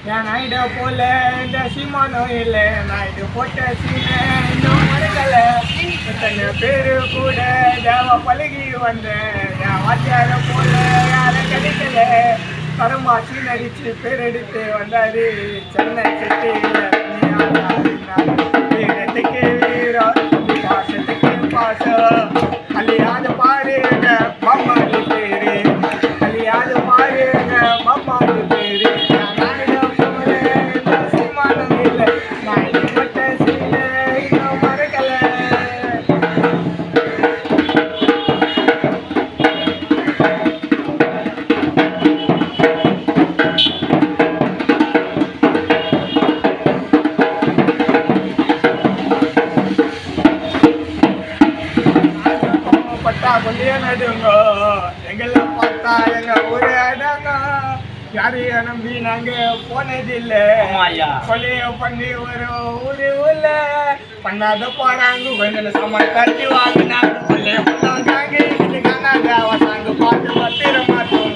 என் நாயுட போல இந்த சீமானம் இல்லை நாயுடு போட்ட சீனை இன்னும் மறக்கல எத்தனை பேரு கூட தேவ பழகி வந்தேன் என் வாத்தியார போல யாரும் கிடைக்கல கருமா சீன் அடிச்சு பேர் எடுத்து வந்தாரு சென்னை சிட்டியில் வீரத்துக்கு வீரம் பாசத்துக்கு பாசம் கல்யாணம் பாருங்க மம்மாடி பேரு கல்யாணம் பாருங்க மம்மாடி பேரு கொல்லிய நடுங்க எங்கெல்லாம் பார்த்தா எங்க ஊரு அடங்க யாரையும் நம்பி நாங்க போனதில்லை கொல்லிய பண்ணி ஒரு ஊரு உள்ள பண்ணாத போறாங்க கொஞ்சம் சாமான் கட்டி வாங்கினாங்க கொல்லிய பண்ணாங்க இது காணாத அவசாங்க பார்த்து பத்திர மாட்டோம்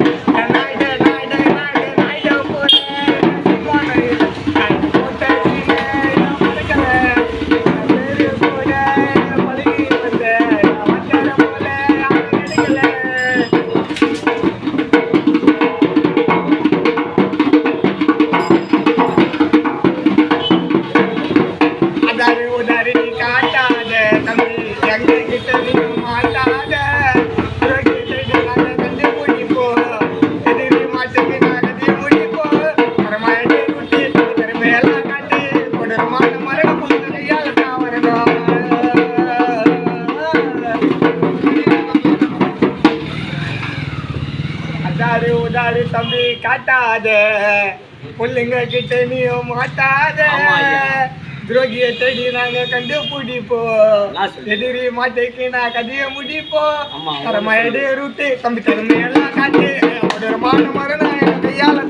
உதாரி தம்பி காட்டாத பிள்ளைங்க கிட்ட நீயும் மாட்டாத துரோகியை தேடி நாங்க கண்டுபிடிப்போம் எதிரி மாட்டைக்கு நான் கதையை முடிப்போம் தரமா எடு ரூட்டு தம்பி திறமையெல்லாம் காட்டு ஒரு மான மரணம் கையால